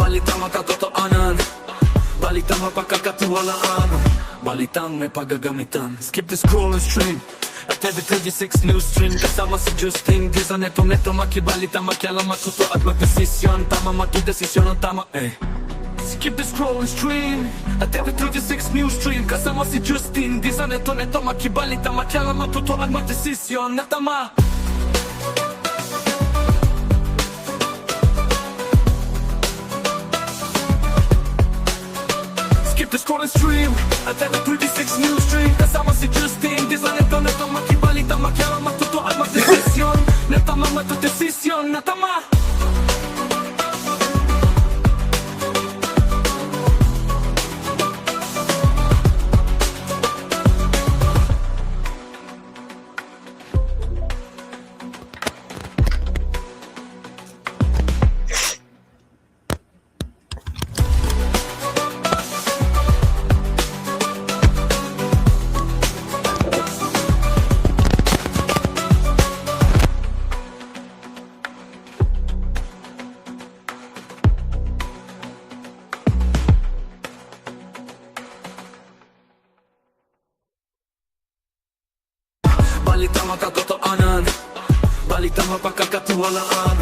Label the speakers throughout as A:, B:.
A: Balitang matatotoanan, balitang mapagkakatiwalaan, balitang may paggagamitan. Skip the scroll and stream at every 36 news stream. Kasama si Justin Giza, neto makibalita, makialam, matuto at magdesisyon. Tama, magdesisyon ang tama, Skip the scroll and stream at every 36 news stream. Kasama si Justin Giza, neto makibalita, makialam, matuto at magdesisyon na tama. The scroll and stream at every 36 news stream. Kasama si Justin Giza, neto makibalita, makialam, matuto at magdesisyon na tama, magdesisyon na tama. Balitang matatotoanan, balitang mapagkakatiwalaan,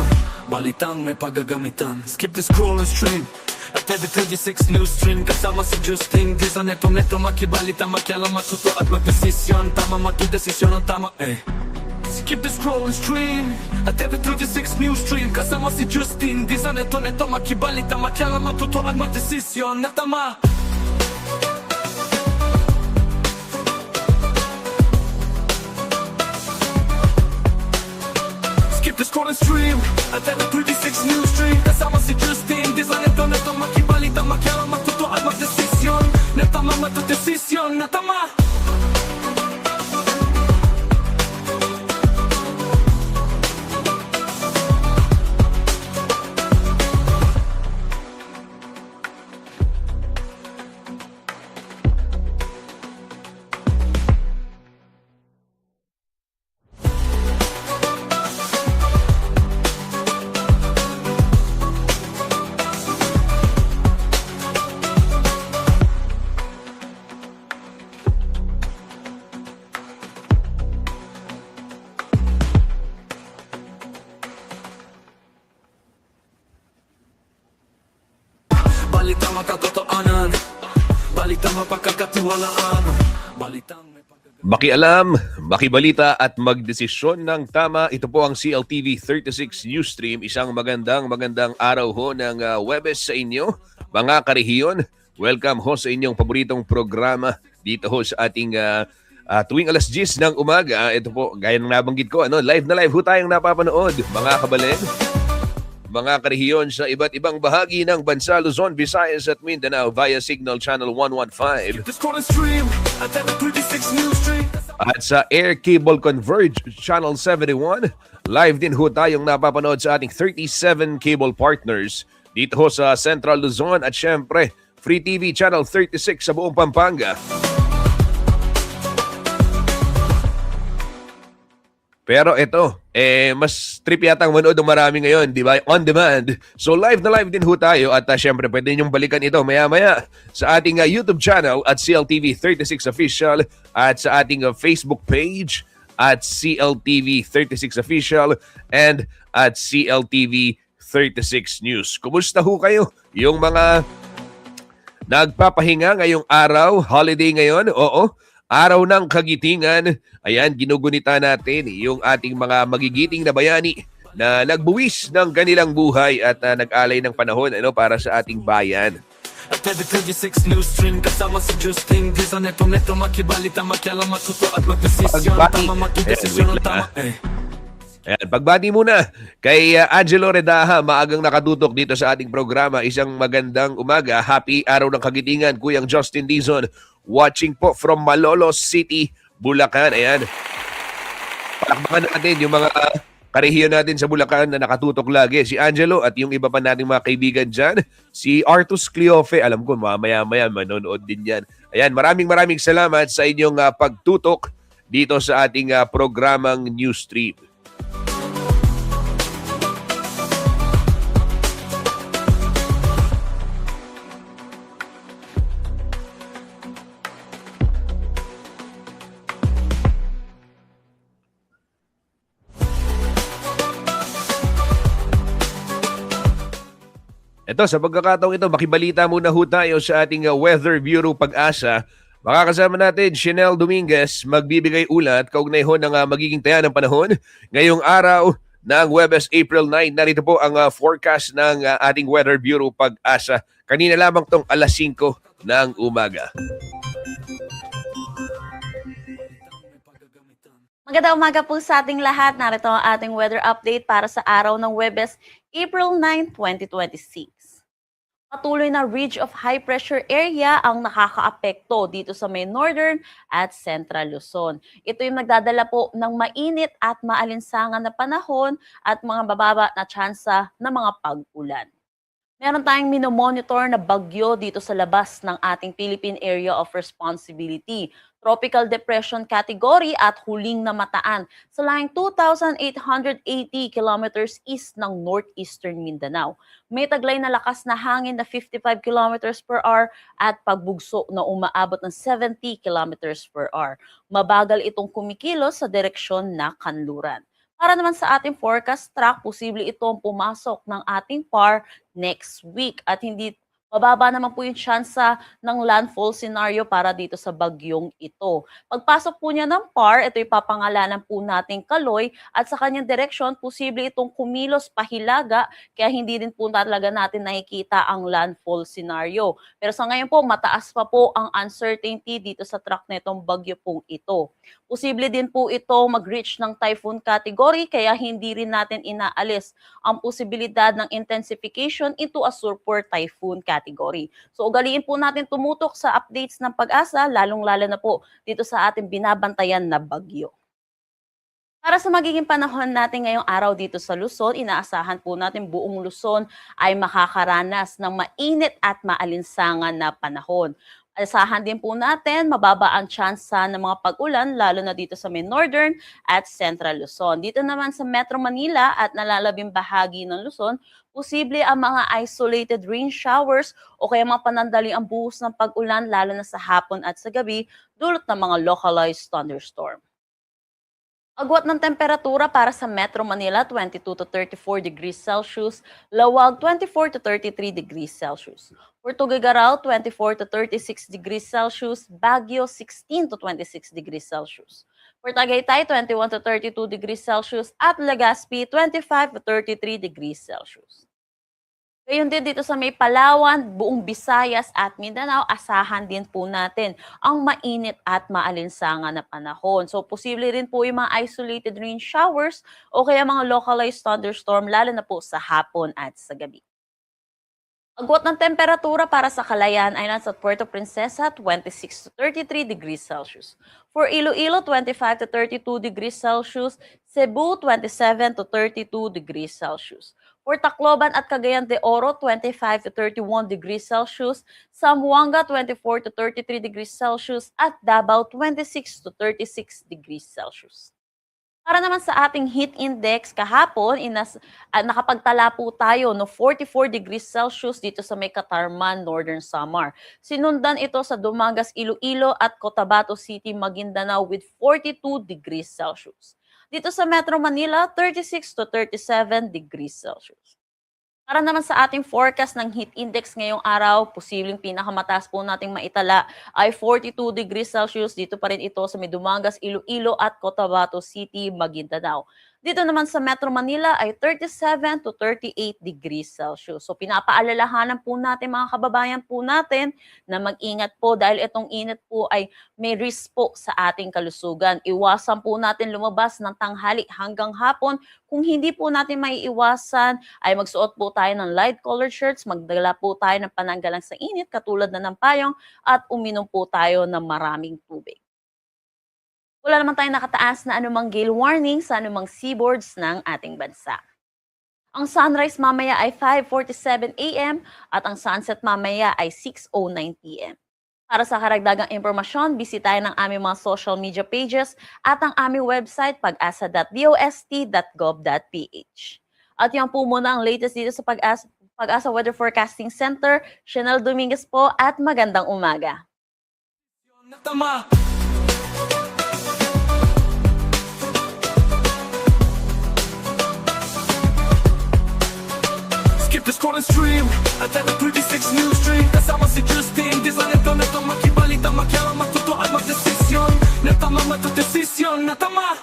A: balitang may paggagamitan. Skip the scroll and stream at every 36 news stream. Kasama si Justin Giza, neto makibalita, makialam, matuto at magdesisyon. Tama, magdesisyon ang tama, Skip the scroll and stream at every 36 news stream. Kasama si Justin Giza, neto makibalita, makialam, matuto at magdesisyon na tama. The scroll and stream at every 36 news stream. Kasama si Justin Giza, neto makibalita, makialam, matuto at magdesisyon na tama, magdesisyon na tama. Balitang matatotoanan, balitang mapagkakatiwalaan, balitang may
B: Makialam, makibalita at magdesisyon ng tama. Ito po ang CLTV 36 News Stream. Isang magandang araw ho ng Huwebes sa inyo, mga karehiyon. Welcome ho sa inyong paboritong programa dito ho sa ating tuwing alas 10 ng umaga. Ito po, gaya ng nabanggit ko, live na live ho tayong napapanood, mga kabalen. Mga karehiyon sa iba't ibang bahagi ng bansa, Luzon, Visayas at Mindanao via Signal Channel 115. At sa Air Cable Converge Channel 71, live din ho tayong napapanood sa ating 37 cable partners dito ho sa Central Luzon at syempre Free TV Channel 36 sa buong Pampanga. Pero ito, mas trip yata ang manood ng marami ngayon, di ba? On demand. So live na live din ho tayo at syempre pwede ninyong balikan ito maya-maya sa ating YouTube channel at CLTV 36 Official at sa ating Facebook page at CLTV 36 Official and at CLTV 36 News. Kumusta ho kayo? Yung mga nagpapahinga ngayong araw, holiday ngayon, oo. Araw ng Kagitingan, ayan, ginugunita natin yung ating mga magigiting na bayani na nagbuwis ng kanilang buhay at nag-alay ng panahon para sa ating bayan.
A: At every 36 news stream, kasama si Justin Giza, neto makibalita, makialam, matuto at magdesisyon. Tama, magdesisyon ang tama,
B: Ayan, pagbati muna kay Angelo Redaha, maagang nakatutok dito sa ating programa. Isang magandang umaga. Happy Araw ng Kagitingan, Kuyang Justin Dizon. Watching po from Malolos City, Bulacan. Ayan. Palakpakan natin yung mga karehiyon natin sa Bulacan na nakatutok lagi, si Angelo at yung iba pa nating mga kaibigan dyan, si Artus Cleofe, alam ko mamaya-maya manonood din yan. Ayan, maraming salamat sa inyong pagtutok dito sa ating programang Newsstream. Ito, sa pagkakataong ito, makibalita muna ho tayo sa ating Weather Bureau Pag-asa. Makakasama natin, Chanel Dominguez, magbibigay ulat kaugnay ho ng magiging taya ng panahon ngayong araw ng Huwebes, April 9. Narito po ang forecast ng ating Weather Bureau Pag-asa. Kanina lamang tong alas 5 ng umaga.
C: Magandang umaga po sa ating lahat. Narito ang ating weather update para sa araw ng Huwebes, April 9, 2026. Patuloy na ridge of high pressure area ang nakakaapekto dito sa may northern at central Luzon. Ito yung nagdadala po ng mainit at maalinsangan na panahon at mga bababa na tsansa ng mga pag-ulan. Meron tayong minomonitor na bagyo dito sa labas ng ating Philippine Area of Responsibility. Tropical Depression Category at huling namataan sa layong 2,880 kilometers east ng northeastern Mindanao. May taglay na lakas na hangin na 55 kilometers per hour at pagbugso na umaabot ng 70 kilometers per hour. Mabagal itong kumikilos sa direksyon na kanluran. Para naman sa ating forecast track, posible itong pumasok ng ating PAR next week at hindi mababa naman po yung tsansa ng landfall scenario para dito sa bagyong ito. Pagpasok po niya ng PAR, ito ipapangalanan po nating Kaloy at sa kanyang direksyon, posible itong kumilos pahilaga kaya hindi din po talaga natin nakikita ang landfall scenario. Pero sa ngayon po, mataas pa po ang uncertainty dito sa track netong bagyo pong ito. Posible din po ito mag-reach ng typhoon category kaya hindi rin natin inaalis ang posibilidad ng intensification into a super typhoon category. So ugaliin po natin tumutok sa updates ng Pag-asa, lalong-lalo na po dito sa ating binabantayan na bagyo. Para sa magiging panahon natin ngayong araw dito sa Luzon, inaasahan po natin buong Luzon ay makakaranas ng mainit at maalinsangan na panahon. Asahan din po natin mababa ang tsansa ng mga pag-ulan lalo na dito sa may northern at central Luzon. Dito naman sa Metro Manila at nalalabing bahagi ng Luzon, posible ang mga isolated rain showers o kaya mga panandali ang buhos ng pag-ulan lalo na sa hapon at sa gabi dulot ng mga localized thunderstorm. Agwat ng temperatura para sa Metro Manila, 22 to 34 degrees Celsius. Lawag, 24 to 33 degrees Celsius. For Tuguegarao, 24 to 36 degrees Celsius. Baguio, 16 to 26 degrees Celsius. For Tagaytay, 21 to 32 degrees Celsius. At Legazpi, 25 to 33 degrees Celsius. Ngayon din dito sa may Palawan, buong Visayas at Mindanao, asahan din po natin ang mainit at maalinsangan na panahon. So posible rin po yung mga isolated rain showers o kaya mga localized thunderstorm lalo na po sa hapon at sa gabi. Agwat ng temperatura para sa Calayan ay nasa Puerto Princesa, 26 to 33 degrees Celsius. For Iloilo, 25 to 32 degrees Celsius. Cebu, 27 to 32 degrees Celsius. For Tacloban at Cagayan de Oro, 25 to 31 degrees Celsius. Zamboanga, 24 to 33 degrees Celsius. At Davao, 26 to 36 degrees Celsius. Para naman sa ating heat index kahapon, nakapagtala po tayo no 44 degrees Celsius dito sa may Catarman, Northern Samar. Sinundan ito sa Dumagas, Iloilo at Cotabato City, Maguindanao with 42 degrees Celsius. Dito sa Metro Manila, 36 to 37 degrees Celsius. Para naman sa ating forecast ng heat index ngayong araw, posibleng pinakamataas po nating maitala ay 42 degrees Celsius. Dito pa rin ito sa may Dumagas, Iloilo at Cotabato City, Maguindanao. Dito naman sa Metro Manila ay 37 to 38 degrees Celsius. So pinapaalalahanan po natin mga kababayan po natin na mag-ingat po dahil itong init po ay may risk po sa ating kalusugan. Iwasan po natin lumabas ng tanghali hanggang hapon. Kung hindi po natin maiiwasan ay magsuot po tayo ng light colored shirts, magdala po tayo ng pananggalang sa init katulad na ng payong at uminom po tayo ng maraming tubig. Wala naman tayong nakataas na anumang gale warning sa anumang seaboards ng ating bansa. Ang sunrise mamaya ay 5:47 a.m. at ang sunset mamaya ay 6:09 p.m. Para sa karagdagang impormasyon, bisitahin ang aming mga social media pages at ang aming website pag-asa.dost.gov.ph. At yan po muna ang latest dito sa Pag-asa Weather Forecasting Center. Chanel Dominguez po at magandang umaga.
A: Natama. Skip the scroll and stream at the 36 news stream. Kasama si Justin. Di sa neto makibalita, makialam, matuto at magdesisyon. Natama matudesisyon, natama.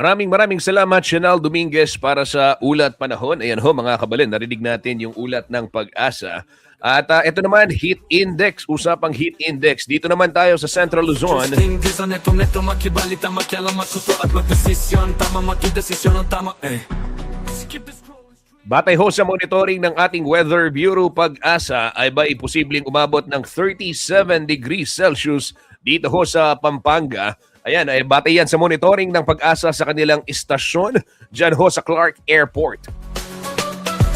B: Maraming salamat, Chanel Dominguez, para sa ulat panahon. Ayan ho, mga kabalin, narinig natin yung ulat ng Pag-asa. At ito naman, heat index, usapang heat index. Dito naman tayo sa Central Luzon.
A: Justin, di sa neto makibalita, makialam, matuto at magdesisyon. Tama makidesisyon, tama Skip the scroll and stream.
B: Batay ho sa monitoring ng ating Weather Bureau, Pag-asa ay ba posibleng umabot ng 37 degrees Celsius dito ho sa Pampanga. Ayan, ay batay yan sa monitoring ng Pag-asa sa kanilang istasyon dyan ho sa Clark Airport.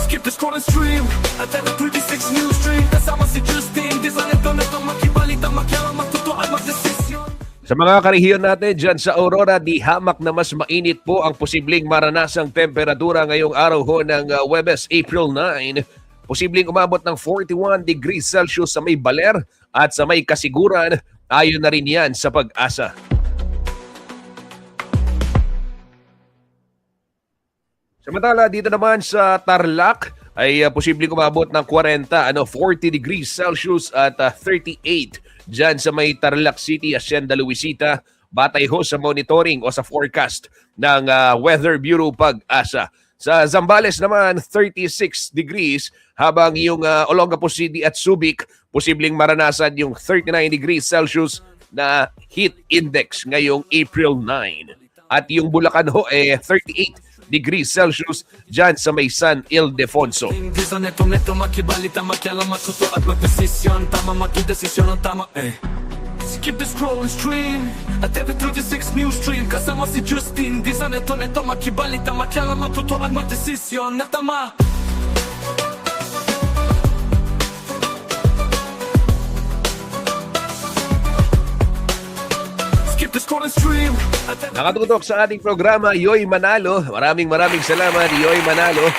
A: Skip the scroll and stream at the 36 news stream. Kasama si Justin. Di sa neto makibalita, makialam, matuto at magdesisyon.
B: Sa mga karehiyon natin dyan sa Aurora, di hamak na mas mainit po ang posibleng maranasang temperatura ngayong araw ho ng Huwebes, April 9. Posibleng umabot ng 41 degrees Celsius sa may Baler at sa may Kasiguran. Ayon na rin yan sa Pag-asa. Samantala, dito naman sa Tarlac ay posibleng umabot ng 40 degrees Celsius at 38 dyan sa may Tarlac City, Hacienda Luisita, batay ho sa monitoring o sa forecast ng Weather Bureau, Pag-asa. Sa Zambales naman, 36 degrees, habang yung Olongapo City at Subic, posibleng maranasan yung 39 degrees Celsius na heat index ngayong April 9. At yung Bulacan ho, 38 degrees Celsius dyan sa may San Ildefonso.
A: Di sa neto makibalita, makialam, matuto at magdesisyon. Tama makidesisyon, tama Skip the scroll and stream at every 36 news stream. Kasama si Justin. Di sa neto makibalita, makialam, matuto at magdesisyon, natama. Skip the scroll and stream at every
B: Nakatutok sa ating programa, Yoy Manalo. Maraming salamat, Yoy Manalo.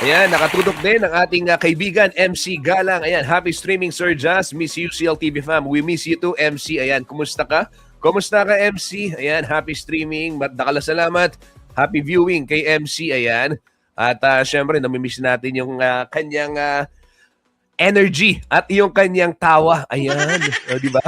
B: Ayan, nakatutok din ang ating kaibigan, MC Galang. Ayan, happy streaming, Sir Jazz. Miss you, CLTV fam. We miss you too, MC. Ayan, kumusta ka? Kumusta ka, MC? Ayan, happy streaming. Salamat. Happy viewing kay MC. Ayan. At syempre, namimiss natin yung kanyang energy at yung kanyang tawa. Ayan, di ba?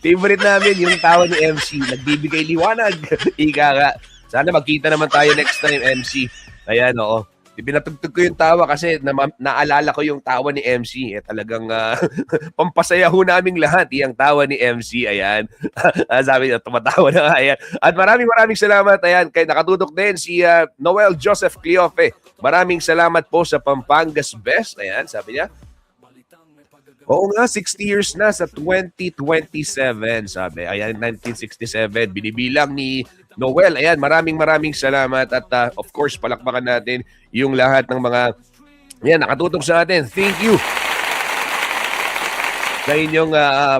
B: Favorite namin yung tawa ni MC. Nagbibigay liwanag. Ika nga. Sana magkita naman tayo next time, MC. Ayan, oo. Pinatugtog ko yung tawa kasi naalala ko yung tawa ni MC. Talagang pampasaya ho naming lahat yung tawa ni MC. Ayan. Sabi niya, tumatawa na. Ayan. At maraming salamat. Ayan. Kay nakatutok din si Noel Joseph Cleofe. Maraming salamat po sa Pampangas Best. Ayan, sabi niya. Oo nga, 60 years na sa 2027, sabi. Ayan, 1967, binibilang ni Noel. Ayan, maraming salamat. At of course, palakpakan natin yung lahat ng mga nakatutok sa atin. Thank you sa inyong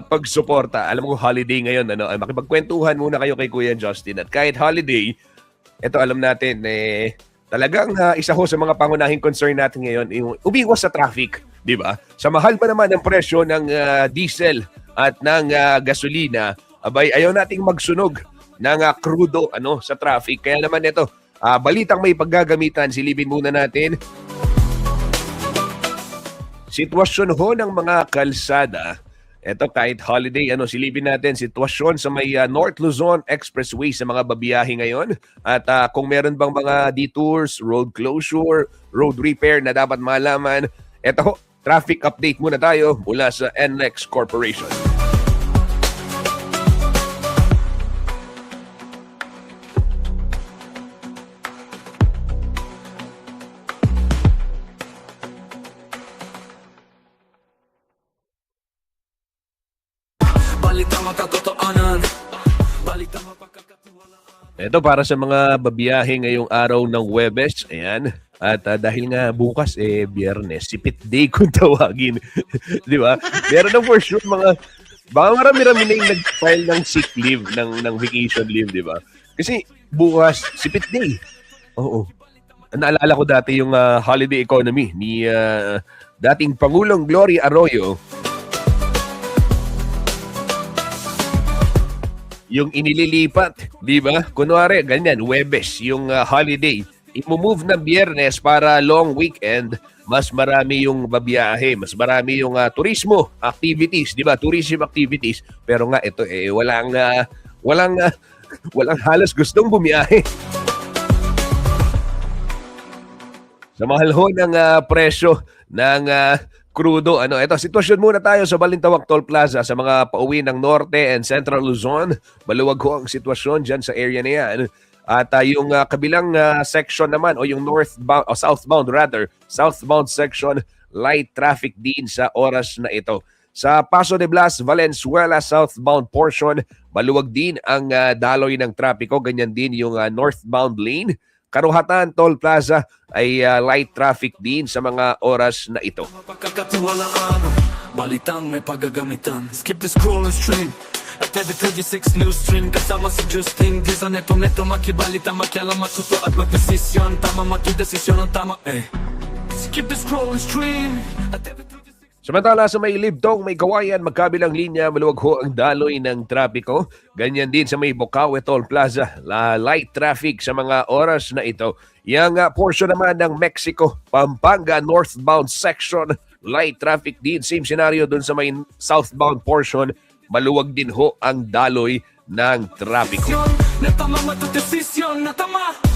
B: pagsuporta. Alam mo, holiday ngayon. Makipagkwentuhan muna kayo kay Kuya Justin. At kahit holiday, ito alam natin, talagang isa ho sa mga pangunahing concern natin ngayon, yung umiwas sa traffic. Diba? Sa mahal pa naman ang presyo ng diesel at ng gasolina, abay, ayaw nating magsunog ng krudo sa traffic. Kaya naman ito, balitang may paggagamitan, silipin muna natin. sitwasyon ho ng mga kalsada. Ito kahit holiday, silipin natin sitwasyon sa may North Luzon Expressway sa mga babiyahe ngayon. At kung meron bang mga detours, road closure, road repair na dapat malaman. Ito ho, traffic update muna tayo mula sa NLEX Corporation.
A: Balitang makatotohanan, balitang mapagkakatiwalaan.
B: Ito para sa mga babiyahe ngayong araw ng Huwebes. Ayan. At dahil nga bukas Biyernes, sipit day kung tawagin. Di ba? Meron na for sure baka marami-rami na yung nag-file ng sick leave, ng vacation leave, di ba? Kasi bukas, sipit day. Oo. Naalala ko dati yung holiday economy ni dating Pangulong Gloria Arroyo. Yung inililipat, di ba? Kunwari, ganyan, Huwebes, yung holiday. I-move ng Biyernes para long weekend, mas marami yung babiyahe, mas marami yung turismo activities, di ba? Tourism activities. Pero nga, ito walang halos gustong bumiyahe. Sa mahal ho ng presyo ng crudo. Ito, sitwasyon muna tayo sa Balintawak Toll Plaza sa mga pauwi ng Norte and Central Luzon. Maluwag ho ang sitwasyon dyan sa area na yan. At yung kabilang section naman o yung southbound section, light traffic din sa oras na ito. Sa Paso de Blas, Valenzuela southbound portion, maluwag din ang daloy ng trapiko. Ganyan din yung northbound lane. Karuhatan Toll Plaza ay light traffic din sa mga oras na ito.
A: Mapagkakatiwalaan, balitang may paggagamitan. Skip the scroll and stream at every 36 news stream. Kasama si Justin Dizan, neto makibalita, makialam, matuto at magdesisyon. Tama, makidesisyon ang tama, Skip the scroll and stream at every 36.
B: Samantala sa may Libtong, may Kawayan, magkabilang linya, maluwag ho ang daloy ng trapiko. Ganyan din sa may Bocaue Toll Plaza, light traffic sa mga oras na ito. Yang portion naman ng Mexico, Pampanga northbound section, light traffic din. Same scenario dun sa may southbound portion, maluwag din ho ang daloy ng trapiko.
A: Na tama, matudesisyon na tama.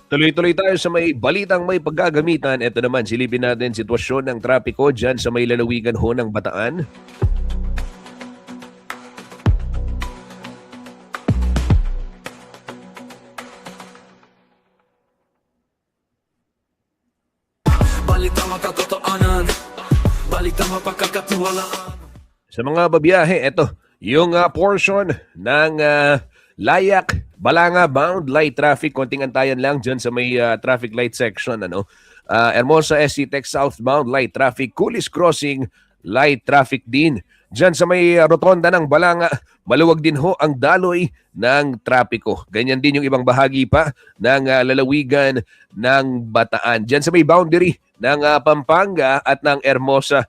B: Tuloy-tuloy tayo sa may balitang may paggagamitan. Ito naman, silipin natin sitwasyon ng trapiko dyan sa may lalawigan ho ng Bataan.
A: Balitang makatotohanan, balitang mapagkakatiwalaan.
B: Sa mga babiyahe, ito, yung portion ng Layak, Balanga bound light traffic, konting antayan lang dyan sa may traffic light section. Hermosa SC Tech southbound light traffic, Coolies Crossing light traffic din. Dyan sa may rotonda ng Balanga, maluwag din ho ang daloy ng trapiko. Ganyan din yung ibang bahagi pa ng lalawigan ng Bataan. Dyan sa may boundary ng Pampanga at ng Hermosa,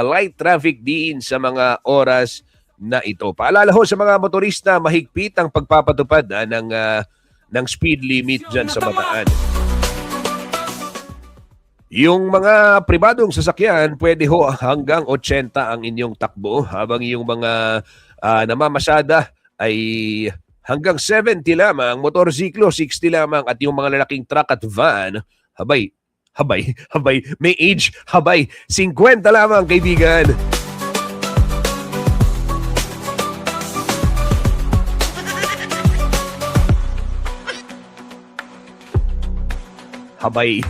B: light traffic din sa mga oras na ito. Paalala ho sa mga motorista, mahigpit ang pagpapatupad ng speed limit dyan sa Bataan. Yung mga pribadong sasakyan, pwede ho hanggang 80 ang inyong takbo, habang yung mga namamasada ay hanggang 70 lamang, motorsiklo 60 lamang, at yung mga lalaking truck at van, habay, may age, 50 lamang, kaibigan. Habay.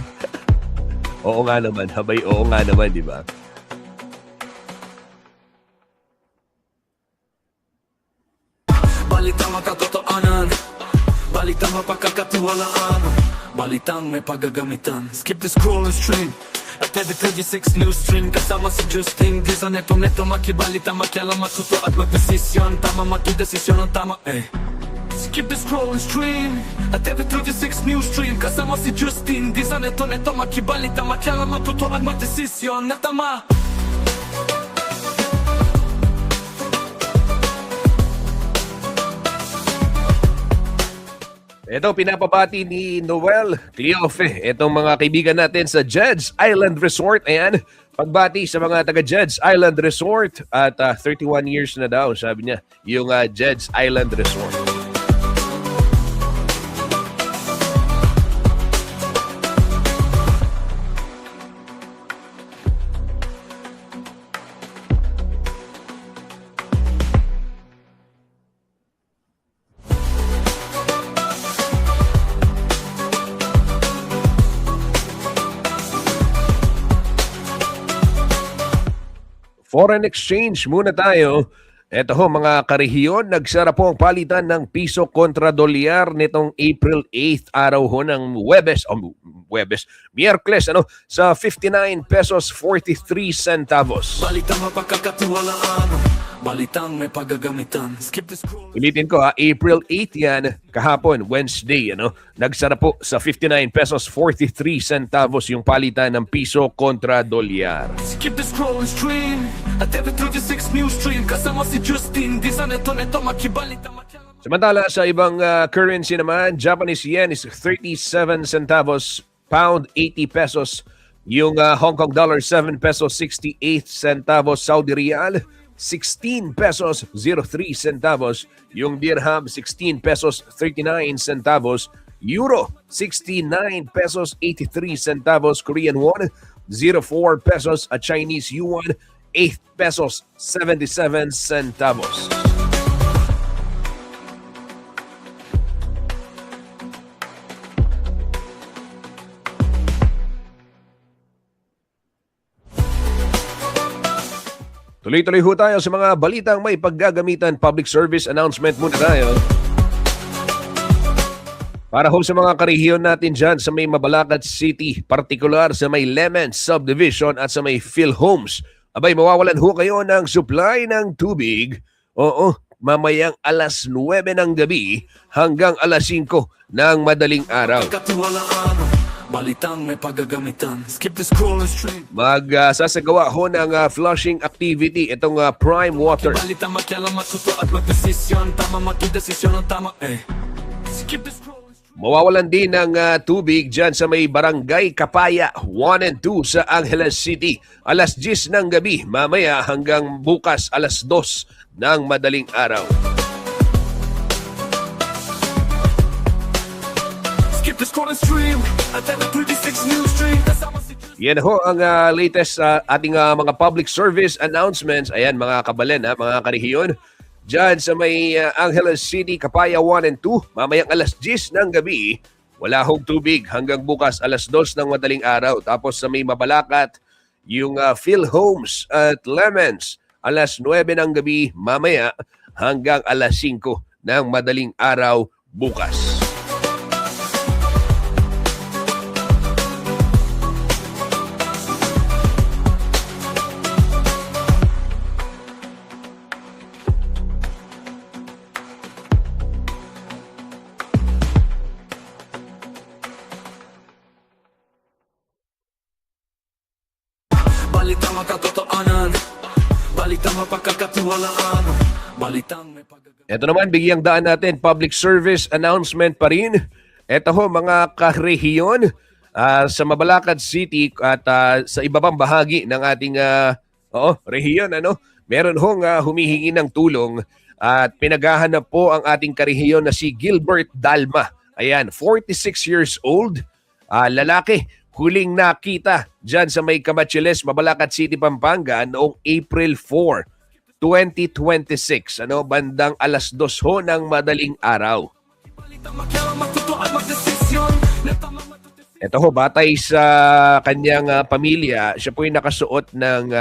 B: Oo nga naman, di ba?
A: Balitang makatotohanan, balitang mapagkakatiwalaan, balitang may paggagamitan. Skip the scroll and stream at every 36 news stream. Kasama si Justin Dizan, neto makibalita, makialam, matuto at magdesisyon. Tama, makidesisyon ang tama, Skip the scroll and stream at TV36 News Stream. Kasama si Justin, di sa neto makibalita, makialam, matuto at magdesisyon na tama.
B: Ito, pinapabati ni Noel Cleofe. Itong mga kaibigan natin sa Jed's Island Resort. Ayan, pagbati sa mga taga Jed's Island Resort. At 31 years na daw, sabi niya, yung Jed's Island Resort. Foreign exchange muna tayo. Ito ho mga karehiyon, nagsara po ang palitan ng piso kontra dolyar nitong April 8th, araw ho ng Miyerkules, sa 59 pesos 43 centavos.
A: Balitang mapagkakatiwalaan, balitang may paggagamitan. Skip the scroll.
B: Ulitin ko April 8 yan, kahapon, Wednesday, nagsara po sa 59 pesos 43 centavos yung palitan ng piso kontra dolyar.
A: Skip the scroll and stream at TV36 News Stream. Kasama si Justin, di sa neto makibalita, makialam.
B: Samantala sa ibang currency naman, Japanese yen is 37 centavos, pound 80 pesos, yung Hong Kong dollar 7 pesos 68 centavos, Saudi Riyal 16 pesos 03 centavos, yung dirham 16 pesos 39 centavos, euro 69 pesos 83 centavos, Korean won 04 pesos, at Chinese yuan 8 pesos 77 centavos. Tuloy-tuloy ho tayo sa mga balitang may paggagamitan. Public service announcement muna tayo. Para ho sa mga karehiyon natin dyan sa may Mabalacat City, partikular sa may Lemens Subdivision at sa may PhilHomes, abay mawawalan ho kayo ng supply ng tubig. Oo, mamayang alas 9 ng gabi hanggang alas 5 ng madaling araw.
A: Katiwalaan, balitang may paggagamitan. Skip the scroll and stream.
B: Magsasagawa ho ng flushing activity itong Prime Water.
A: Balita, makialam, matuto at magdesisyon. Tama, magdesisyon ang tama. Skip the scroll and stream.
B: Mawawalan din ng tubig dyan sa may Barangay Kapaya 1 and 2 sa Angeles City. Alas 10 ng gabi mamaya hanggang bukas alas 2 ng madaling araw.
A: Skip the scroll and stream at TV36 News Stream. Kasama si Justin.
B: Yan ho ang latest ating mga public service announcements. Ayan mga kabalen, mga karehiyon. Diyan sa may Angeles City, Kapaya 1 and 2, mamayang alas 10 ng gabi, wala hong tubig hanggang bukas alas 2 ng madaling araw. Tapos sa may Mabalacat, yung PhilHomes at Lemens, alas 9 ng gabi mamaya hanggang alas 5 ng madaling araw bukas.
A: Balitang makatotoanan, balitang mapagkakatiwalaan, balitang may paggagamitan.
B: Ito naman, bigyang daan natin, public service announcement pa rin. Ito ho, mga karehiyon sa Mabalacat City at sa ibabang bahagi ng ating rehiyon. Meron hong humihingi ng tulong at pinaghahanap po ang ating karehiyon na si Gilbert Dalma. Ayan, 46 years old, lalaki. Huling nakita dyan sa may Camachiles, Mabalacat City, Pampanga noong April 4, 2026. Bandang alas 2 ho ng madaling araw.
A: Balitang makialam, matuto at magdesisyon na tama,
B: Ito ho, batay sa kanyang pamilya, siya po'y nakasuot ng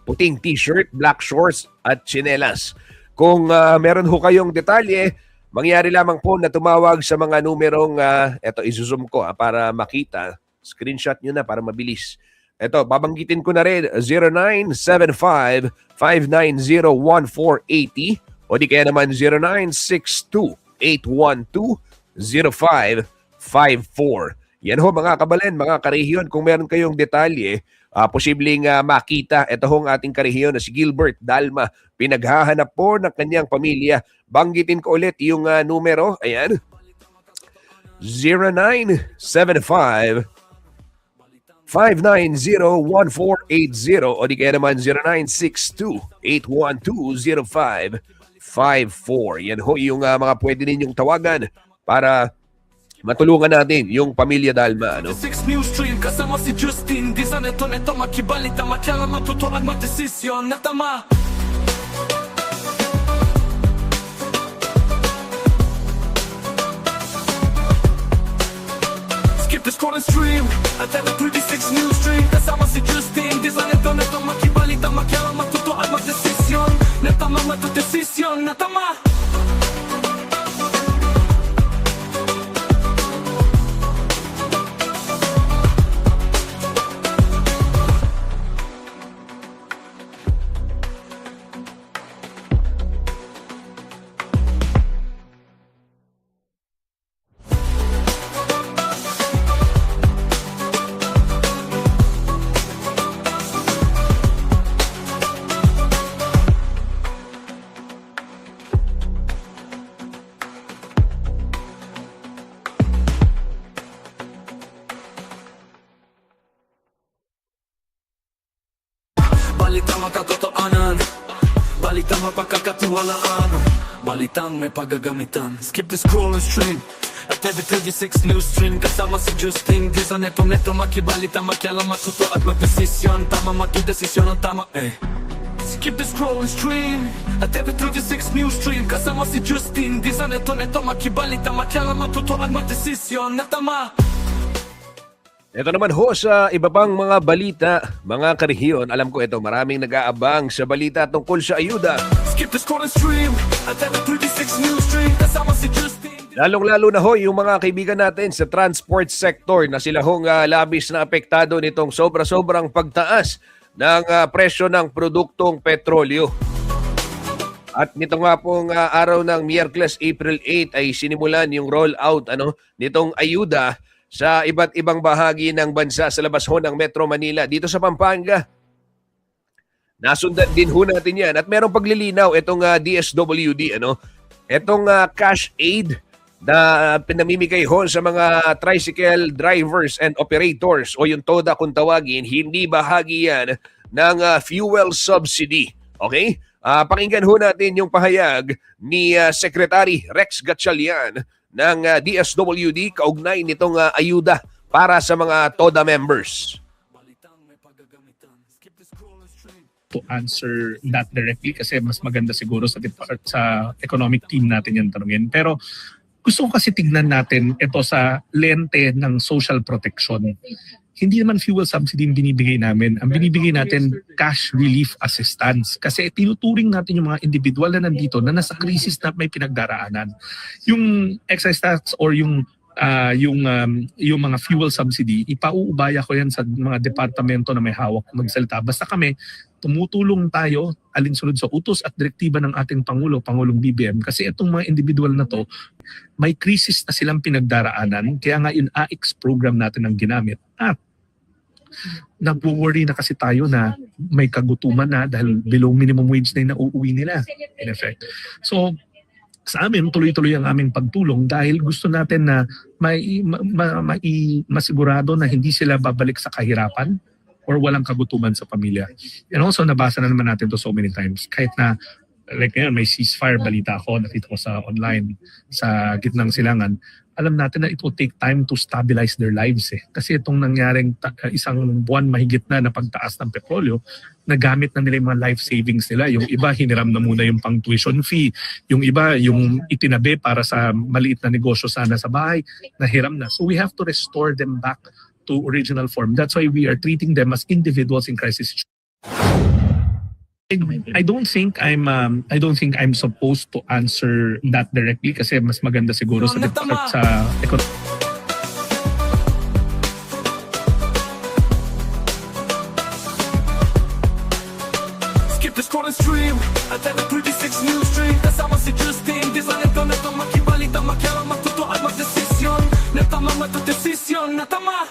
B: puting t-shirt, black shorts at tsinelas. Kung meron ho kayong detalye, mangyari lamang po na tumawag sa mga numerong, eto isusum ko para makita. Screenshot nyo na para mabilis. Ito, babanggitin ko na rin, 0975-590-1480 o di kaya naman 812-0554. Yan ho mga kabalen, mga karehiyon, kung meron kayong detalye, posibleng makita. Ito hong ating karehiyon na si Gilbert Dalma. Pinaghahanap po ng kanyang pamilya. Banggitin ko ulit yung numero. Ayan. 0975 590-1480 o di kaya naman 0962-812-0554. Yan ho yung mga pwede ninyong tawagan para matulungan natin yung pamilya Dalma. Ano?
A: 6 News Stream, kasama si Justin. Di sa neto makibalita, makialam, matutunan, magdesisyon na tama. Skip the scroll and stream at every 36 News Stream, kasama si Justin. Di sa neto makibalita, makialam, matutunan, magdesisyon na tama, matudesisyon na tama. Balitang makatotoanan, balitang mapagkakatiwalaan, balitang may paggagamitan. Skip the scroll and stream at every 36 News Stream, kasama si Justin. Di sa neto makibalita, makialam, matuto at magdesisyon. Tama, magdesisyon ang tama, Skip the scroll and stream at every 36 News Stream, kasama si Justin. Di sa neto makibalita, makialam, matuto at magdesisyon na tama.
B: Ito naman ho sa iba pang mga balita, mga karehiyon. Alam ko ito, maraming nag-aabang sa balita tungkol sa ayuda.
A: Skip the scroll and stream at every 36 News Stream, kasama si Justin.
B: Lalong-lalo na ho yung mga kaibigan natin sa transport sector na sila hong labis na apektado nitong sobra-sobrang pagtaas ng presyo ng produktong petrolyo. At nito nga pong araw ng Miyerkules, April 8 ay sinimulan yung rollout nitong ayuda sa iba't ibang bahagi ng bansa sa labas ho ng Metro Manila. Dito sa Pampanga, nasundan din ho natin yan. At merong paglilinaw itong DSWD. Itong cash aid na pinamimigay ho sa mga tricycle drivers and operators o yung TODA kung tawagin, hindi bahagi yan ng fuel subsidy. Okay? Pakinggan ho natin yung pahayag ni Secretary Rex Gatchalian ng DSWD kaugnay nitong ayuda para sa mga TODA members.
D: To answer that directly kasi mas maganda siguro sa economic team natin yung tanungin. Pero gusto ko kasi tignan natin ito sa lente ng social protection. Hindi naman fuel subsidy yung binibigay namin. Ang binibigay natin, cash relief assistance. Kasi tinuturing natin yung mga individual na nandito na nasa krisis na may pinagdaraanan. Yung excise tax or yung mga fuel subsidy, ipauubaya ko yan sa mga departamento na may hawak magsalita. Basta kami, tumutulong tayo alinsunod sa utos at direktiba ng ating Pangulo, Pangulong BBM. Kasi itong mga individual na to, may krisis na silang pinagdaraanan. Kaya nga yung AIX program natin ang ginamit. At nag-worry na kasi tayo na may kagutuman na dahil below minimum wage na yung nauuwi nila, in effect. So, sa amin, tuloy-tuloy ang aming pagtulong dahil gusto natin na masigurado na hindi sila babalik sa kahirapan or walang kagutuman sa pamilya. And also, nabasa na naman natin to so many times. Kahit na, like ngayon, may ceasefire, balita ako, nakita ko sa online, sa gitnang silangan, alam natin na it will take time to stabilize their lives. Kasi itong nangyaring isang buwan mahigit na pagtaas ng petrolyo, nagamit na nila yung mga life savings nila. Yung iba, hiniram na muna yung pang tuition fee. Yung iba, yung itinabi para sa maliit na negosyo sana sa bahay, nahiram na. So we have to restore them back to original form. That's why we are treating them as individuals in crisis. I don't think I'm supposed to answer that directly kasi mas maganda siguro sa
A: Skip the scroll and stream at the 36 News Stream. Kasama si Justin, di sa neto makibalita, makialam, magtuto at magdesisyon. Na tama matudesisyon, na tama.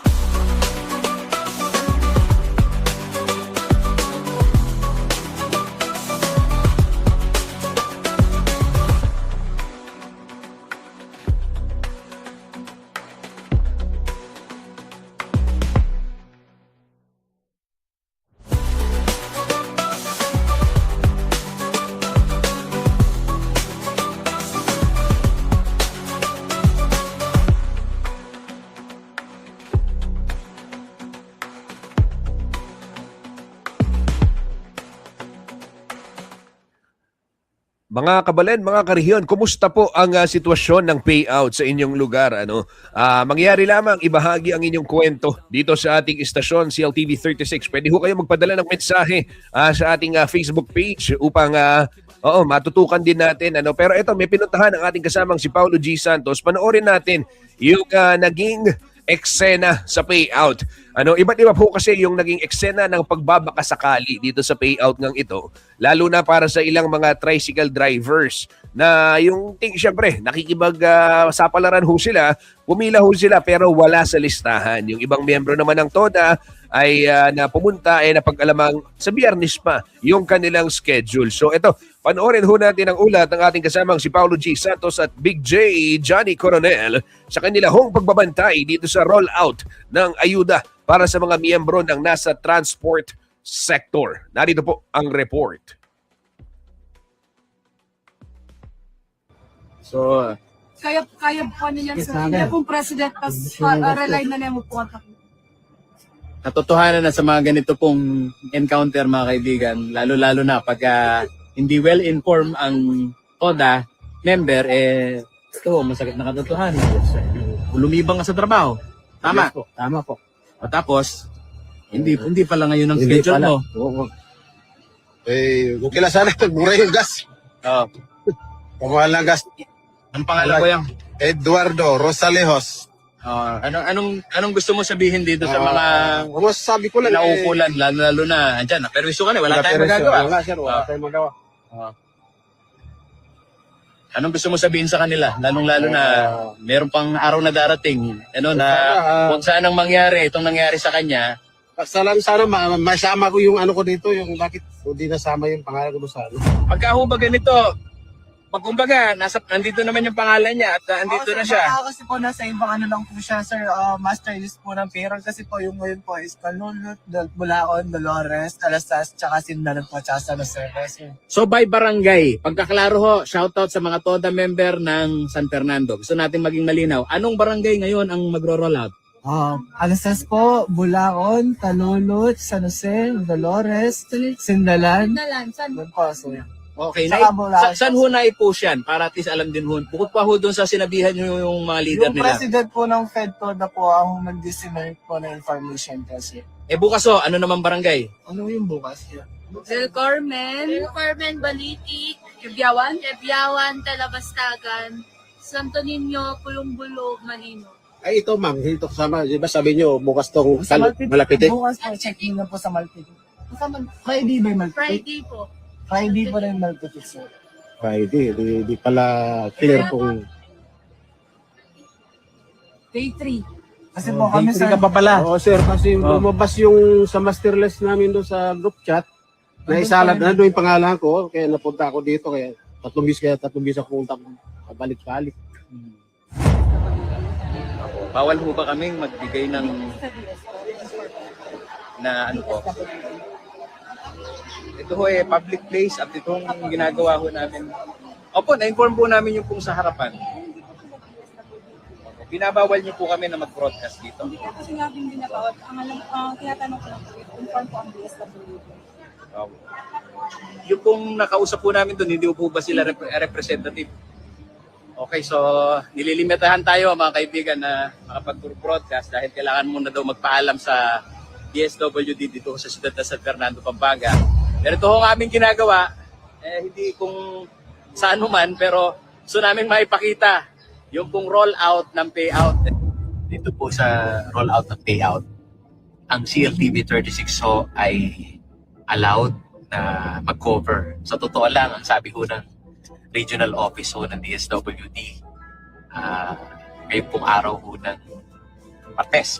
B: Mga kabalen, mga karihiyon, kumusta po ang sitwasyon ng payout sa inyong lugar? Mangyari lamang ibahagi ang inyong kwento dito sa ating istasyon, CLTV 36. Pwede ho kayo magpadala ng mensahe sa ating Facebook page upang matutukan din natin. Pero ito, may pinuntahan ang ating kasamang si Paulo G. Santos. Panoorin natin yung naging eksena sa payout. Iba't iba po kasi yung naging eksena ng pagbabakasakali dito sa payout ng ito. Lalo na para sa ilang mga tricycle drivers na yung syempre nakikipag-sapalaran ho sila, pumila ho sila pero wala sa listahan. Yung ibang miyembro naman ng TODA ay na pumunta ay napag-alamang sa Biyernes pa yung kanilang schedule. So ito, panoorin ho natin ang ulat ng ating kasamang si Paulo G. Santos at Big J. Johnny Coronel sa kanila hong pagbabantay dito sa rollout ng ayuda para sa mga miyembro ng nasa transport sector. Narito po ang report.
E: So,
F: Kaya po niyan sir. Kaya pong president, tas rely na niya mo po.
E: natotohanan na sa mga ganito pong encounter mga kaibigan, lalo-lalo na pag hindi well-informed ang TODA member, ito, masakit na katotohanan. Lumibang ka sa trabaho. Tama?
G: Yes po. Tama po.
E: O tapos, hindi pala ngayon ang schedule mo.
G: Oo. Okay lang sana. Mura yung gas.
E: Oh.
G: Pamahal ng gas.
E: Ang pangalan ko yan?
G: Eduardo Rosalejos.
E: Anong gusto mo sabihin dito sa mga
G: Masasabi ko lang.
E: nauukulan, lalo na andyan, permiso ka na, wala tayong magagawa.
G: Wala sir, wala tayong magawa.
E: Anong gusto mo sabihin sa kanila? Lalong-lalo na meron pang araw na darating. Na kung saan ang mangyari, itong nangyari sa kanya.
G: Sana masama ko yung ano ko dito, yung bakit hindi nasama yung pangalan ko sa ano.
E: Pagka ho ba ganito, kumbaga, nandito naman yung pangalan niya at andito na siya.
F: Kasi po nasa ibang ano lang po siya sir, master use po ng payroll kasi po yung ngayon po is Calulut, Bulaon, Dolores, Alasas, tsaka Sindalan po, tsaka San Jose.
E: So by barangay, pagkaklaro ho, shoutout sa mga TODA member ng San Fernando. Gusto natin maging malinaw. Anong barangay ngayon ang magro-roll out?
F: Alasas po, Bulaon, Calulut, San Jose, Dolores, Sindalan. Doon po, so
E: Okay,
F: Saka Bulacan.
E: saan ho na-i-post yan? Para at least alam din ho. Bukod pa ho doon sa sinabihan nyo yung mga leader
F: yung
E: nila.
F: president po ng FedTODA po ang nag-disseminate po na information kasi.
E: Bukas ho, ano naman barangay?
F: Ano yung bukas?
H: Del Carmen, Baliti, Ebyawan, Talabastagan, Santo Niño, Pulong-Bulog, Manino.
G: Ay ito ma'am, ito kasama. Di ba sabi nyo, bukas tong
F: Malpit.
G: malapit eh?
F: Bukas po, check in na po sa Malpit. Friday ba yung Malpit?
H: Friday po.
F: Friday po rin Malpit, sir.
G: Friday, di pala clear kung...
F: Day 3. Kasi po kami sa...
E: ka pa pala.
G: Oo sir, kasi lumabas yung sa master list namin doon sa group chat. Naisalat na doon yung pangalan ko, kaya napunta ako dito, kaya tatlong bis ako punta balik-balik.
E: Bawal ho ba kaming magbigay ng na ano po? Ito ho public place at itong ginagawa ho namin. Opo, na-inform po namin yung pong sa harapan. Binabawal niyo po kami na mag-broadcast dito.
F: Kasi nga din binabawat. Ang tinatanong ko lang po, inform po ang DSWD.
E: Yung pong nakausap po namin doon, hindi po ba sila representative? Okay, so nililimitahan tayo mga kaibigan na makapag-broadcast dahil kailangan muna daw magpaalam sa DSWD dito sa siyudad ng San Fernando, Pampanga. Pero ito ang aming ginagawa, hindi kung saan man, pero gusto namin maipakita yung pong roll-out ng payout. Dito po sa roll-out ng payout, ang CLTV 36 so ay allowed na mag-cover. Sa totoo lang, ang sabi ho ng regional office ho ng DSWD, ngayon pong araw ho ng Martes,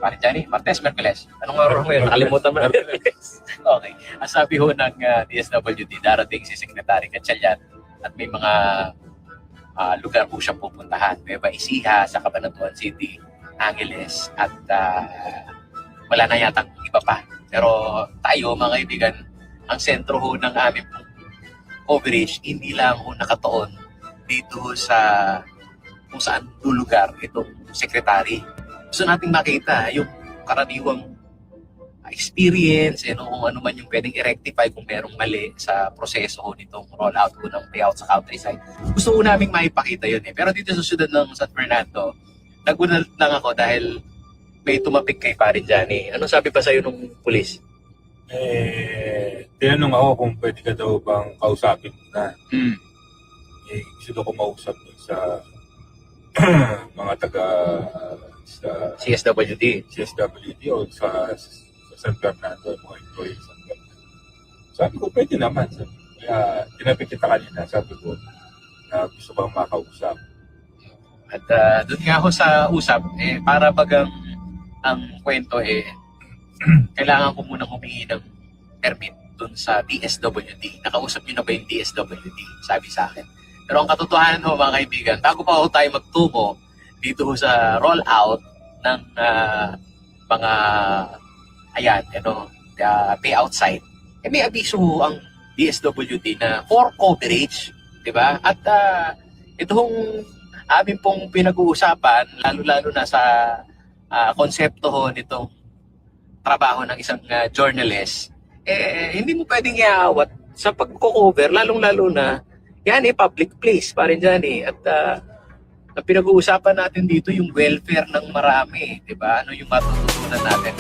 E: Merkules. Anong araw ngayon? Nakalimutan mo na. Okay. Ang sabi ho ng DSWD, darating si Secretary Gatchalian at may mga lugar po siyang pupuntahan. Nueva Ecija, sa Cabanatuan City, Angeles, at wala na yatang iba pa. Pero tayo, mga kaibigan, ang sentro ho ng aming coverage, hindi lang ho nakatuon dito sa kung saan lugar itong secretary. Gusto nating makita yung karaniwang experience and kung ano man yung pwedeng i-rectify kung merong mali sa proseso ho nitong rollout ho ng payout sa countryside. Gusto ko naming maipakita yun eh. Pero dito sa siyudad ng San Fernando, nagulat lang ako dahil may tumapik kay Parin Johnny. Anong sabi pa sa'yo nung pulis?
I: Tinanong ako kung pwede ka daw bang kausapin na. Gusto ko mausap dun sa mga taga sa
E: CSWD.
I: O sa San Fernando, mga employee sa San Fernando. Sabi ko, pwede naman. Kaya tinapit kita kanina, sabi ko, na gusto bang makausap.
E: At doon nga ako sa usap, para bagang ang kwento kailangan ko munang humingi ng permit dun sa DSWD. Nakausap niyo na ba yung DSWD? Sabi sa akin. Pero ang katotohanan ho mga kaibigan, bago pa tayo magtungo dito sa rollout ng mga payout site, may abiso ang DSWD na for coverage, di ba? At ito hong amin pong pinag-uusapan, lalo-lalo na sa konsepto ho nitong trabaho ng isang journalist, hindi mo pwedeng iaawat sa pagko-cover, lalong-lalo na yan public place, Parin Johnny. At ang pinag-uusapan natin dito yung welfare ng marami, di ba? Ano yung matututunan natin?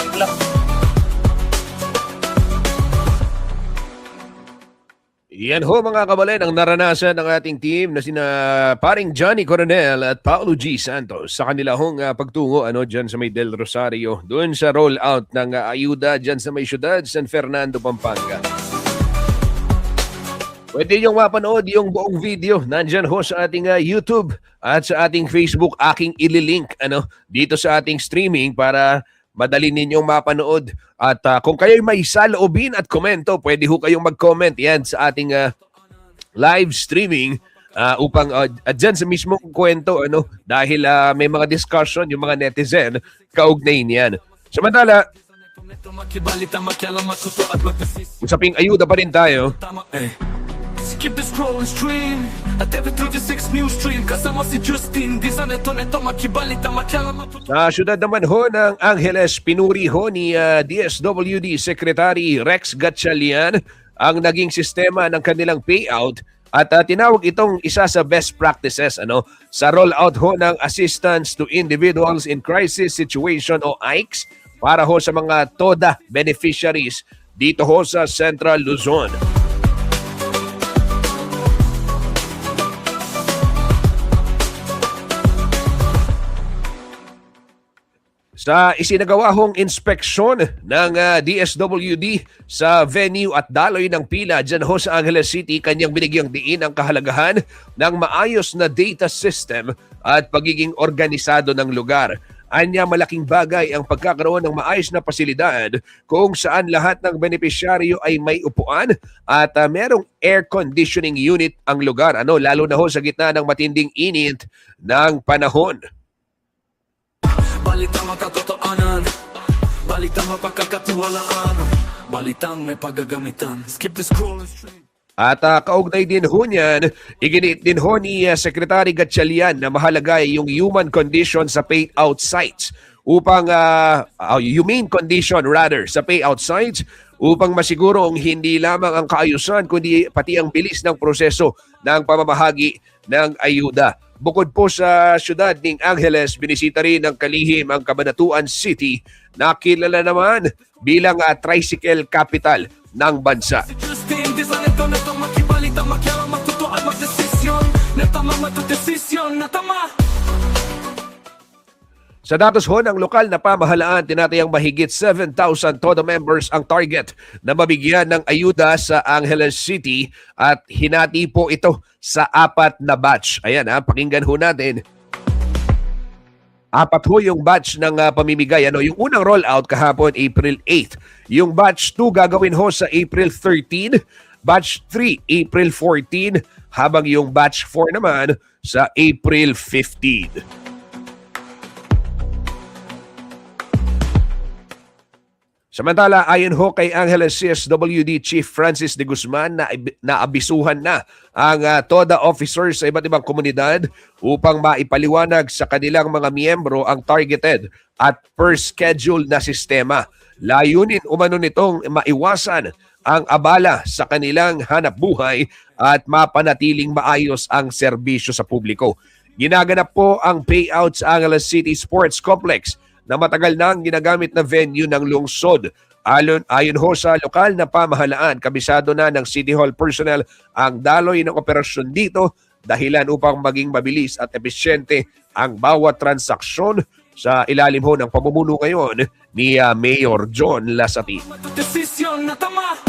B: Yan ho mga kababayan ang naranasan ng ating team na sina Paring Johnny Coronel at Paulo G. Santos sa kanila hong pagtungo dyan sa may Del Rosario, doon sa rollout ng ayuda dyan sa may syudad San Fernando, Pampanga. Pwede niyong mapanood yung buong video. Nandyan ho sa ating YouTube at sa ating Facebook. Aking ililink dito sa ating streaming para madali ninyong mapanood. At kung kayo'y may saloobin at komento, pwede ho kayong mag-comment yan sa ating live streaming upang dyan sa mismong kwento dahil may mga discussion yung mga netizen kaugnay niyan. Samantala, usaping ayuda pa rin tayo.
A: Skip the scroll and stream at TV36 News Stream kasama si Justin di sa neto makibalita makialam.
B: Sa syudad naman ho ng Angeles, pinuri ho ni DSWD Secretary Rex Gatchalian ang naging sistema ng kanilang payout at tinawag itong isa sa best practices sa rollout ho ng Assistance to Individuals in Crisis Situation o AICS para ho sa mga TODA beneficiaries dito ho sa Central Luzon. Sa isinagawa hong inspeksyon ng DSWD sa venue at daloy ng pila dyan ho sa Angeles City, kanyang binigyang diin ang kahalagahan ng maayos na data system at pagiging organisado ng lugar. Anya malaking bagay ang pagkakaroon ng maayos na pasilidad kung saan lahat ng benepisyaryo ay may upuan at merong air conditioning unit ang lugar, lalo na ho sa gitna ng matinding init ng panahon.
A: Balitang makatotoanan, balitang mapagkakatiwalaan, balitang may paggagamitan. Skip the scroll and stream.
B: At kaugnay din ho niyan, iginit din ho ni Secretary Gatchalian na mahalaga yung human condition sa payout sites upang humane condition rather sa payout sites upang masigurong hindi lamang ang kaayusan kundi pati ang bilis ng proseso ng pamamahagi ng ayuda. Bukod po sa syudad ng Angeles, binisita rin ng kalihim ang Cabanatuan City na kilala naman bilang tricycle capital ng bansa.
A: Si Justin di sa neto makibalita makialam magtutuan magdesisyon na tama matudesisyon na tama.
B: Sa datos ho ng lokal na pamahalaan, tinatayang mahigit 7,000 todo members ang target na mabigyan ng ayuda sa Angeles City at hinati po ito sa 4 na batch. Ayan pakinggan ho natin. 4 ho yung batch ng pamimigay. Yung unang rollout kahapon, April 8. Yung batch 2 gagawin ho sa April 13. Batch 3, April 14. Habang yung batch 4 naman sa April 15. Samantala, ayon ho kay Angeles CSWD Chief Francis de Guzman na naabisuhan na ang TODA officers sa iba't ibang komunidad upang maipaliwanag sa kanilang mga miyembro ang targeted at per schedule na sistema. Layunin umano nitong maiwasan ang abala sa kanilang hanap buhay at mapanatiling maayos ang serbisyo sa publiko. Ginaganap po ang payout sa Angeles City Sports Complex na matagal nang ginagamit na venue ng lungsod. Ayon ho sa lokal na pamahalaan, kabisado na ng City Hall personnel ang daloy ng operasyon dito dahilan upang maging mabilis at epesyente ang bawat transaksyon sa ilalim ho ng pamumuno ngayon ni Mayor John Lasatin.
A: Desisyon na tama.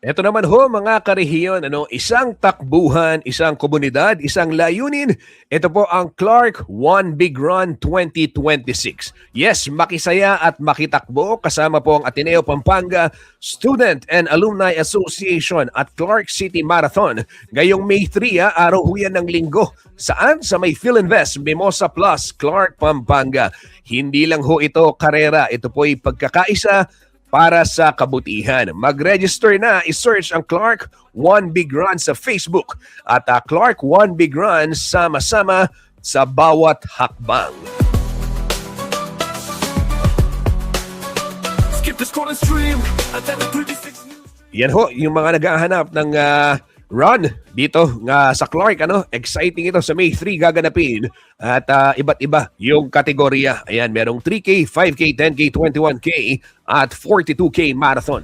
B: Ito naman ho mga karehiyon, isang takbuhan, isang komunidad, isang layunin. Ito po ang Clark One Big Run 2026. Yes, makisaya at makitakbo kasama po ang Ateneo Pampanga Student and Alumni Association at Clark City Marathon. Ngayong May 3, araw ho yan ng linggo. Saan? Sa may PhilInvest, Mimosa Plus, Clark, Pampanga. Hindi lang ho ito karera, ito po ay pagkakaisa para sa kabutihan. Mag-register na, i-search ang Clark One Big Run sa Facebook at Clark One Big Run sama-sama sa bawat hakbang.
A: Skip the scroll and stream. At 36 news.
B: Yan ho, yung mga naghahanap ng run dito sa Clark. Exciting ito. Sa May 3 gaganapin. At iba't iba yung kategorya. Ayan, merong 3K, 5K, 10K, 21K at 42K marathon.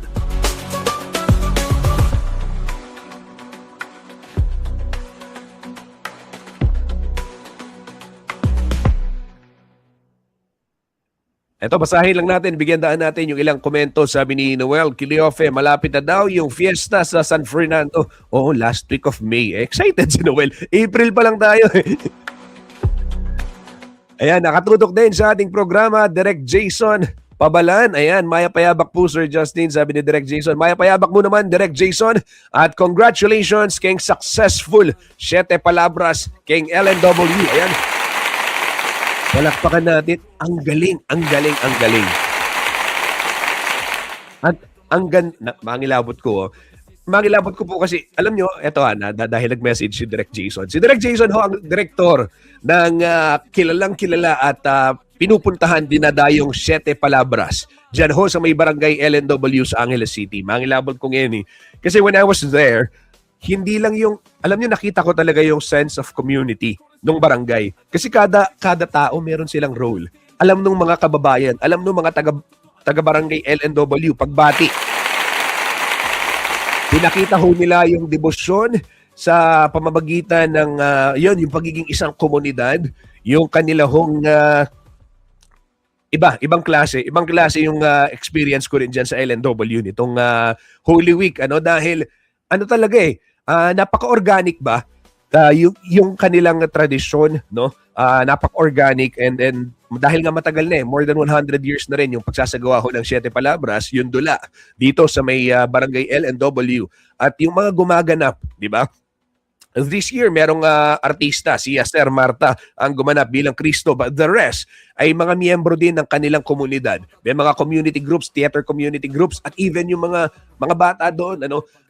B: Ito, basahin lang natin, bigyan daan natin yung ilang komento. Sabi ni Noel Kiliofe, malapit na daw yung fiesta sa San Fernando. Oh, last week of May. Excited si Noel. April pa lang tayo. Ayan, nakatutok din sa ating programa, Direk Jason Pabalan. Ayan, maya payabak po, Sir Justin, sabi ni Direk Jason. Maya payabak mo naman, Direk Jason. At congratulations keng successful 7 palabras keng LNW. Ayan. Palakpakan natin. Ang galing, ang galing, ang galing. At mangilabot ko. Mangilabot ko po kasi, alam nyo, eto dahil nag-message si Direk Jason. Si Direk Jason ho, ang direktor ng kilalang kilala at pinupuntahan dinadayong 7 palabras. Diyan ho sa may barangay LNW sa Angeles City. Mangilabot ko ngayon Kasi when I was there, hindi lang yung, alam nyo, nakita ko talaga yung sense of community nung barangay. Kasi kada tao meron silang role. Alam nung mga kababayan, alam nung mga taga-barangay LNW, pagbati. Pinakita ho nila yung debosyon sa pamamagitan ng, yung pagiging isang komunidad, yung kanila hong ibang klase yung experience ko rin dyan sa LNW nitong Holy Week. Dahil, talaga napaka-organic ba? Yung kanilang tradisyon, napaka-organic, and then dahil nga matagal na more than 100 years na rin yung pagsasagawa ho ng 7 palabras, yung dula dito sa may barangay LNW. At yung mga gumaganap, di ba? This year, merong artista, si Sir Marta, ang gumanap bilang Cristo. But the rest ay mga miyembro din ng kanilang komunidad. May mga community groups, theater community groups, at even yung mga bata doon.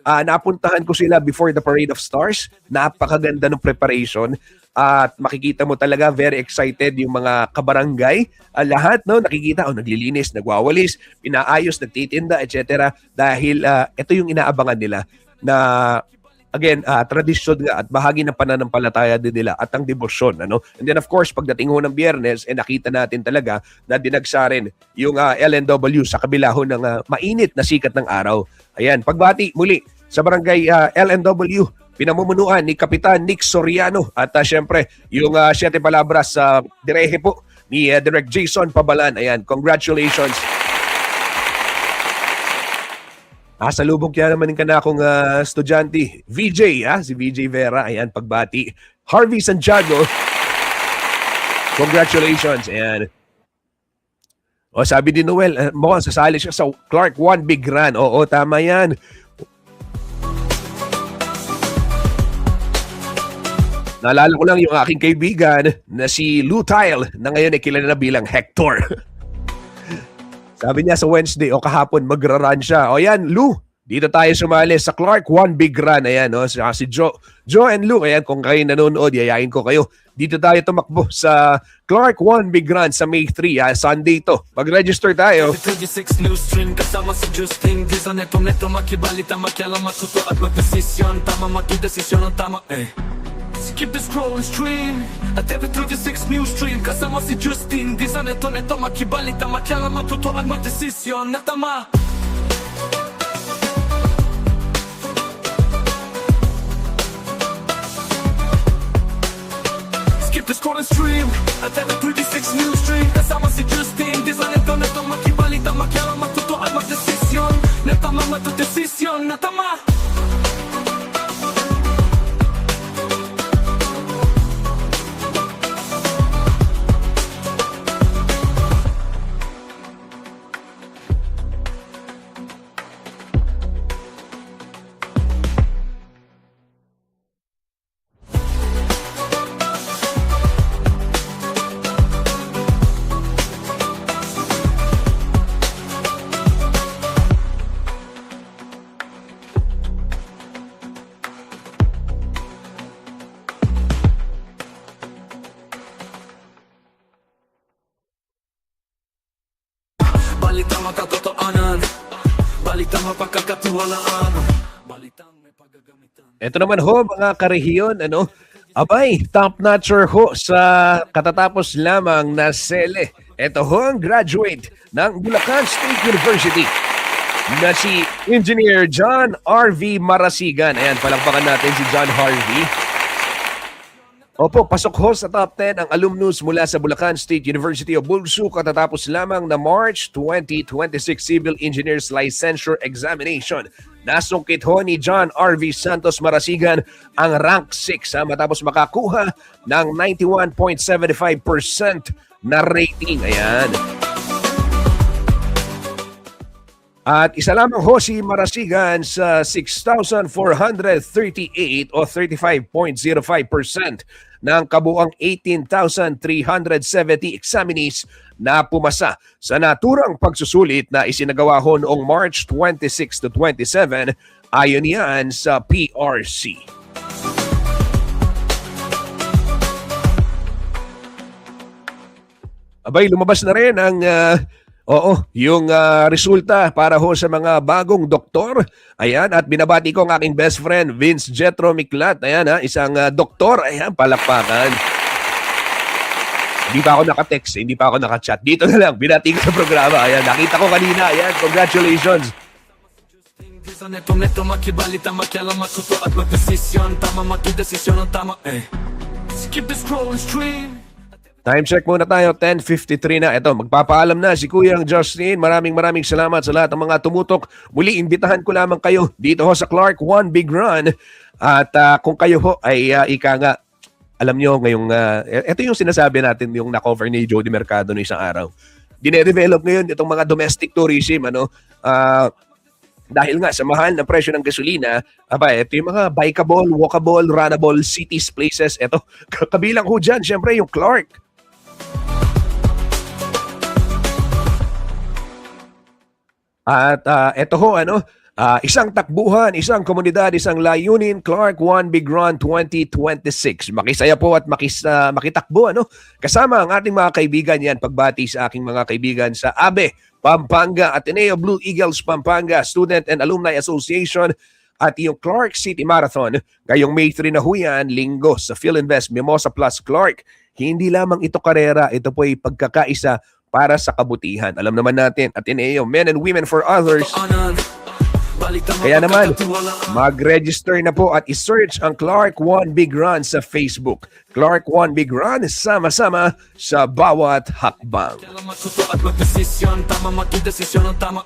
B: Napuntahan ko sila before the Parade of Stars. Napakaganda ng preparation. At makikita mo talaga, very excited yung mga kabarangay. Lahat, nakikita, naglilinis, nagwawalis, pinaayos, nagtitinda, etc. Dahil ito yung inaabangan nila na again, tradisyon nga at bahagi ng pananampalataya din nila at ang debosyon. And then of course, pagdating ho ng Biyernes, nakita natin talaga na dinagsa rin yung LNW sa kabila ho ng mainit na sikat ng araw. Ayan, pagbati muli sa barangay LNW, pinamumunuan ni Kapitan Nick Soriano at syempre yung 7 palabras sa direhe po ni Direk Jason Pabalan. Ayan, congratulations. Salubog kaya naman ka na akong estudyante. VJ, si VJ Vera. Ayan, pagbati. Harvey Santiago. Congratulations. Ayan. Sabi ni Noel, mukhang sasali siya sa Clark One Big Run. Oo, tama yan. Naalala ko lang yung aking kaibigan na si Lou Tile na ngayon ay kilala na bilang Hector. Sabi niya sa Wednesday o kahapon magra-run siya. O yan, Lou, dito tayo sumali sa Clark One Big Run. Ayan, si Joe and Lou. Ayan, kung kayo nanonood, yayain ko kayo. Dito tayo tumakbo sa Clark One Big Run sa May 3. Sunday to. Mag-register tayo.
A: 36 new stream kasama si Justin Giza neto makibalita makialam matuto at magdesisyon. Tama magdesisyon ang tama Skip the scroll and stream at every 36 new stream kasama si Justin Giza neto makibalita makialam matuto at magdesisyon na tama. Skip the scroll and stream at every 36 new stream kasama si Justin Giza neto makibalita makialam matuto at magdesisyon na tama magdesisyon na tama. Balitang makatotoanan, balitang mapagkakatiwalaan, balitang may paggagamitan.
B: Ito naman ho, mga karehiyon, abay, top-notcher ho sa katatapos lamang na sele. Ito ho ang graduate ng Bulacan State University na si Engineer John R.V. Marasigan. Ayan, palakpakan natin si John Harvey. Opo, pasok ho sa top 10 ang alumnus mula sa Bulacan State University of Bulsu katatapos lamang na March 2026 Civil Engineers Licensure Examination. Nasungkit ho ni John R.V. Santos Marasigan ang rank 6 matapos makakuha ng 91.75% na rating. Ayan. At isa lamang ho si Marasigan sa 6,438 o 35.05% ng kabuang 18,370 examinees na pumasa sa naturang pagsusulit na isinagawa ho noong March 26 to 27 ayon yan sa PRC. Abay, lumabas na rin ang yung resulta para ho sa mga bagong doktor. Ayan, at binabati ko ang aking best friend, Vince Jetro Miklat. Ayan, isang doktor. Ayan, palakpakan. Hindi pa ako naka-text, hindi pa ako naka-chat. Dito na lang, binati ko sa programa. Ayan, nakita ko kanina. Ayan, congratulations.
A: Neto makibalita makialam matuto at magdesisyon. Tama magdesisyon ang tama Skip the scroll and stream.
B: Time check muna tayo, 10:53 na. Ito, magpapaalam na si Kuyang Justin. Maraming salamat sa lahat ng mga tumutok. Muli, imbitahan ko lamang kayo dito ho sa Clark One Big Run. At kung kayo ho ay ika nga, alam nyo ngayong, ito yung sinasabi natin, yung na-cover ni Jody Mercado no isang araw. Dine-develop ngayon itong mga domestic tourism, dahil nga sa mahal na presyo ng gasolina, ito yung mga bikeable, walkable, runnable cities, places. Ito, kabilang ho dyan, syempre yung Clark. At ito ho, isang takbuhan, isang komunidad, isang layunin, Clark One Big Run 2026. Makisaya po at makitakbo, kasama ang ating mga kaibigan yan. Pagbati sa aking mga kaibigan sa ABE, Pampanga, Ateneo Blue Eagles Pampanga, Student and Alumni Association, at yung Clark City Marathon. Ngayong May 3 na ho yan, linggo sa PhilInvest Mimosa Plus Clark. Hindi lamang ito karera, ito po ay pagkakaisa para sa kabutihan. Alam naman natin, Ateneo, Men and Women for Others. Kaya naman, mag-register na po at i-search ang Clark One Big Run sa Facebook. Clark One Big Run, sama-sama sa bawat hakbang.
A: Kailangan matuto at magdesisyon, tama magdesisyon ang tama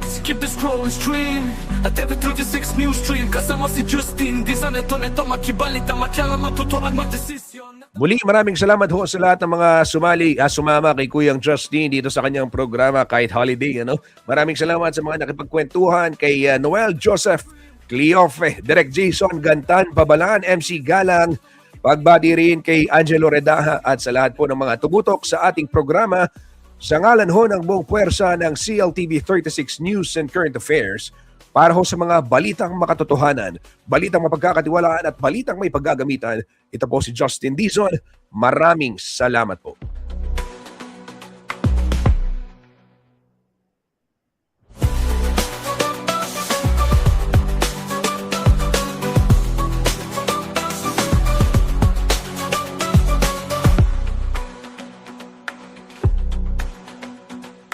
A: Skip the scrolling stream at every 36 news stream. Kasama si Justin, di sa neto makibalita, kailangan matuto at magdesisyon.
B: Muli, maraming salamat ho sa lahat ng mga sumama kay Kuyang Justin dito sa kanyang programa kahit holiday. Maraming salamat sa mga nakipagkwentuhan kay Noel Joseph Cleofe, Direk Jason Gantan, Pabalaan, MC Galang, pagbati rin kay Angelo Redaha at sa lahat po ng mga tumutok sa ating programa. Sa ngalan ho ng buong puwersa ng CLTV 36 News and Current Affairs, para ho sa mga balitang makatotohanan, balitang mapagkakatiwalaan at balitang may paggagamitan, ito po si Justin Dizon. Maraming salamat po.